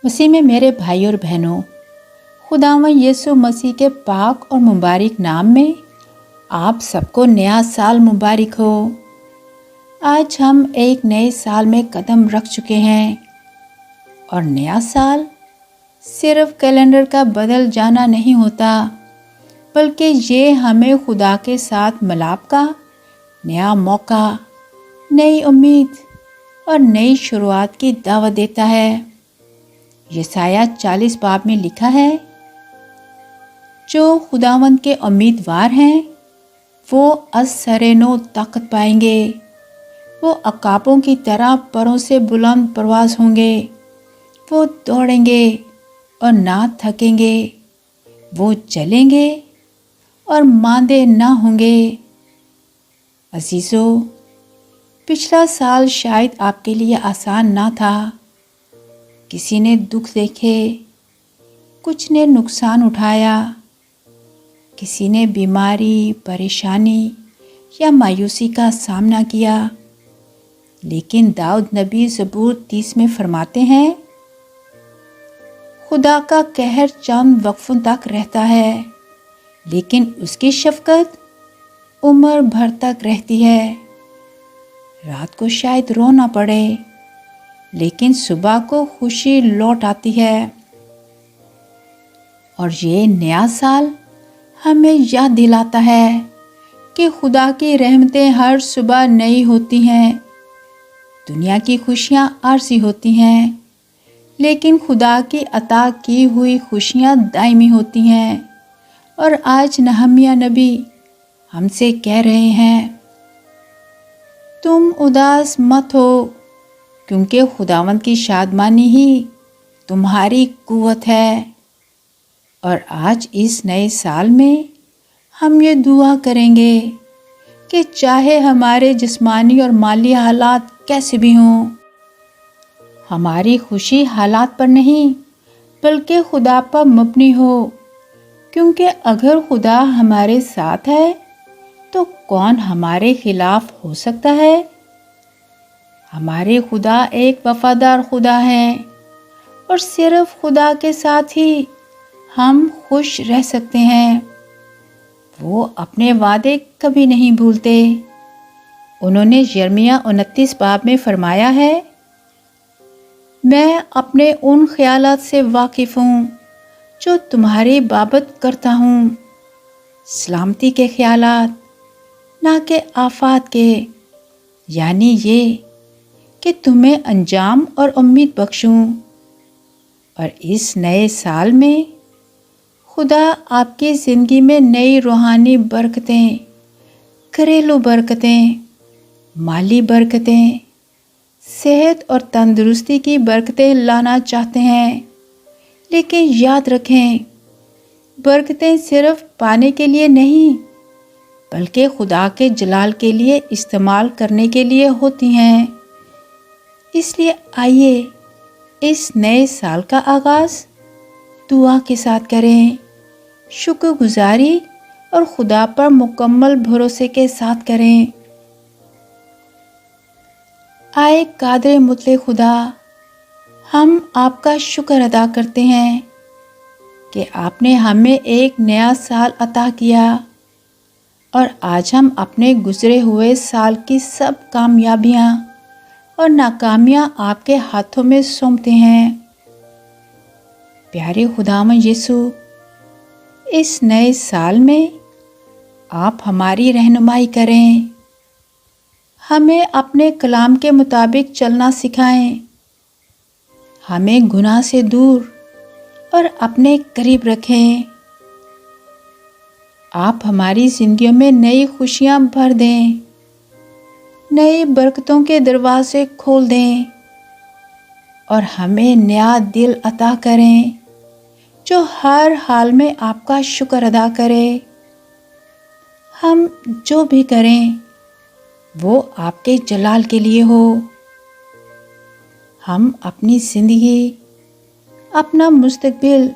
मसीह में मेरे भाई और बहनों, खुदावंद यीशु मसीह के पाक और मुबारक नाम में आप सबको नया साल मुबारक हो। आज हम एक नए साल में कदम रख चुके हैं और नया साल सिर्फ कैलेंडर का बदल जाना नहीं होता, बल्कि ये हमें खुदा के साथ मिलाप का नया मौका, नई उम्मीद और नई शुरुआत की दावत देता है। यशायाह 40 बाब में लिखा है, जो खुदावंद के उम्मीदवार हैं वो असरेनो ताकत पाएंगे। वो अकाबों की तरह परों से बुलंद परवाज होंगे। वो दौड़ेंगे और ना थकेंगे। वो चलेंगे और मांदे ना होंगे। अजीजों, पिछला साल शायद आपके लिए आसान ना था। किसी ने दुख देखे, कुछ ने नुकसान उठाया, किसी ने बीमारी, परेशानी या मायूसी का सामना किया। लेकिन दाऊद नबी ज़बूर 30 में फरमाते हैं, खुदा का कहर चंद वक्फों तक रहता है, लेकिन उसकी शफकत उम्र भर तक रहती है। रात को शायद रोना पड़े, लेकिन सुबह को खुशी लौट आती है। और ये नया साल हमें याद दिलाता है कि खुदा की रहमतें हर सुबह नई होती हैं। दुनिया की खुशियाँ आरज़ी होती हैं, लेकिन खुदा की अता की हुई खुशियाँ दायमी होती हैं। और आज नहम्याह नबी हमसे कह रहे हैं, तुम उदास मत हो, क्योंकि खुदावंद की शादमानी ही तुम्हारी कुव्वत है। और आज इस नए साल में हम ये दुआ करेंगे कि चाहे हमारे जिस्मानी और माली हालात कैसे भी हों, हमारी खुशी हालात पर नहीं बल्कि खुदा पर मबनी हो। क्योंकि अगर खुदा हमारे साथ है तो कौन हमारे खिलाफ हो सकता है। हमारे खुदा एक वफादार खुदा है और सिर्फ खुदा के साथ ही हम खुश रह सकते हैं। वो अपने वादे कभी नहीं भूलते। उन्होंने यिर्मयाह 29 बाब में फरमाया है, मैं अपने उन ख्यालात से वाकिफ़ हूँ जो तुम्हारी बाबत करता हूँ, सलामती के ख्यालात, ना कि आफात के, यानी ये कि तुम्हें अंजाम और उम्मीद बख्शूं। और इस नए साल में खुदा आपकी ज़िंदगी में नई रूहानी बरकतें, घरेलू बरकतें, माली बरकतें, सेहत और तंदुरुस्ती की बरकतें लाना चाहते हैं। लेकिन याद रखें, बरकतें सिर्फ पाने के लिए नहीं बल्कि खुदा के जलाल के लिए इस्तेमाल करने के लिए होती हैं। इसलिए आइए इस नए साल का आगाज़ दुआ के साथ करें, शुक्रगुजारी और खुदा पर मुकम्मल भरोसे के साथ करें। आए कादर मुतले खुदा, हम आपका शुक्र अदा करते हैं कि आपने हमें एक नया साल अता किया और आज हम अपने गुजरे हुए साल की सब कामयाबियाँ और नाकामियाँ आपके हाथों में सौंपते हैं। प्यारे खुदावंद यीशु, इस नए साल में आप हमारी रहनुमाई करें, हमें अपने कलाम के मुताबिक चलना सिखाएं, हमें गुनाह से दूर और अपने करीब रखें। आप हमारी ज़िंदगियों में नई खुशियाँ भर दें, नई बरकतों के दरवाजे खोल दें और हमें नया दिल अता करें जो हर हाल में आपका शुक्र अदा करे। हम जो भी करें वो आपके जलाल के लिए हो। हम अपनी ज़िंदगी, अपना मुस्तकबिल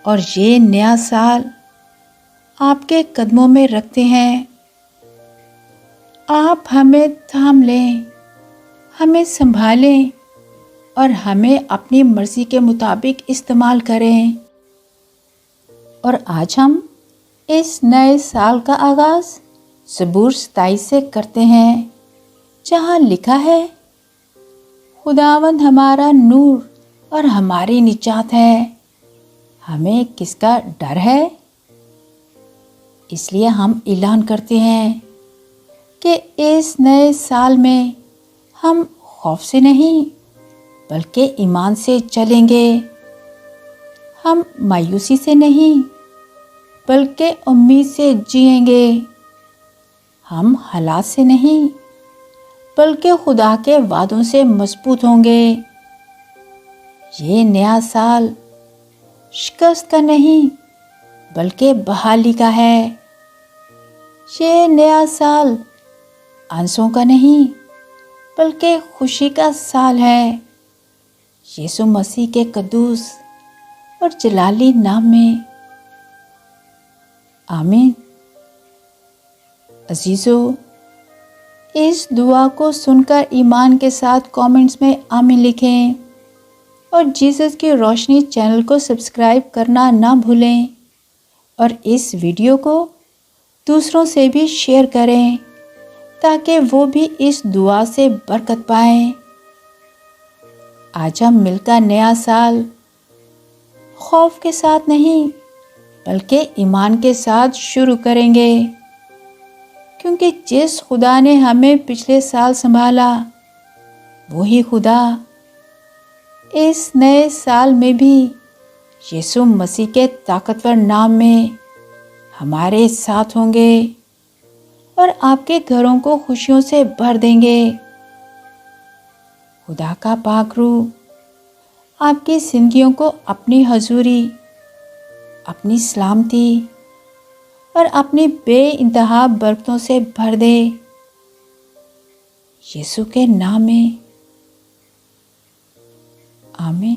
और ये नया साल आपके कदमों में रखते हैं। आप हमें थाम लें, हमें संभालें اور ہمیں اپنی مرضی کے مطابق استعمال کریں۔ اور آج ہم اس نئے سال کا آغاز زبور 27 سے کرتے ہیں، جہاں لکھا ہے، خداوند ہمارا نور اور ہماری نجات ہے، ہمیں کس کا ڈر ہے؟ اس لیے ہم اعلان کرتے ہیں کہ اس نئے سال میں ہم خوف سے نہیں بلکہ ایمان سے چلیں گے، ہم مایوسی سے نہیں بلکہ امید سے جئیں گے، ہم حالات سے نہیں بلکہ خدا کے وعدوں سے مضبوط ہوں گے۔ یہ نیا سال شکست کا نہیں بلکہ بحالی کا ہے، یہ نیا سال آنسوں کا نہیں بلکہ خوشی کا سال ہے، یسوع مسیح کے قدوس اور جلالی نام میں، آمین۔ عزیزو، اس دعا کو سن کر ایمان کے ساتھ کامنٹس میں آمین لکھیں اور جیسس کی روشنی چینل کو سبسکرائب کرنا نہ بھولیں، اور اس ویڈیو کو دوسروں سے بھی شیئر کریں تاکہ وہ بھی اس دعا سے برکت پائیں۔ آج ہم مل کر نیا سال خوف کے ساتھ نہیں بلکہ ایمان کے ساتھ شروع کریں گے، کیونکہ جس خدا نے ہمیں پچھلے سال سنبھالا، وہی خدا اس نئے سال میں بھی یسوع مسیح کے طاقتور نام میں ہمارے ساتھ ہوں گے اور آپ کے گھروں کو خوشیوں سے بھر دیں گے۔ خدا کا پاک روح آپ کی زندگیوں کو اپنی حضوری، اپنی سلامتی اور اپنی بے انتہا برکتوں سے بھر دے، یسوع کے نام میں، آمین۔